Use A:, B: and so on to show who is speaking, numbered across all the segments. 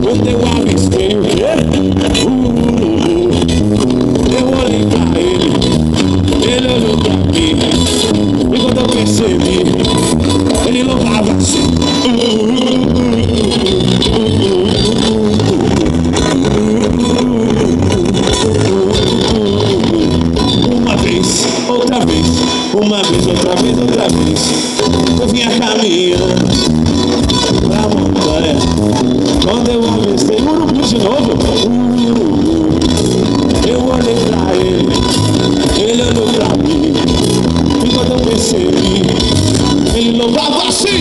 A: Quando eu avistei o quê? Eu olhei pra ele olhou pra mim. E quando eu percebi, ele louvava assim. Uma vez, outra vez, uma vez, outra vez, outra vez, eu vinha caminhando pra montanha. Quando eu avistei o urubu de novo, eu olhei pra ele olhou pra mim. E quando eu percebi, ele louvava assim.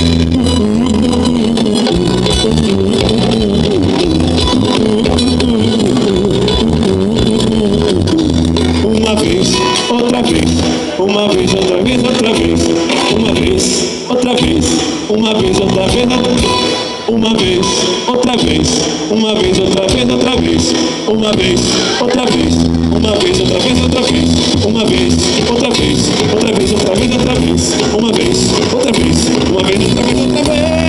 A: Uma vez, outra vez, uma vez, outra vez, outra vez, uma vez, outra vez, uma vez, outra vez, uma vez, outra vez, uma vez, outra vez, outra vez, uma vez, outra vez, uma vez, outra vez, outra vez, uma vez, outra vez, outra vez, outra vez, outra vez, uma vez, outra vez, uma vez, outra vez, outra vez.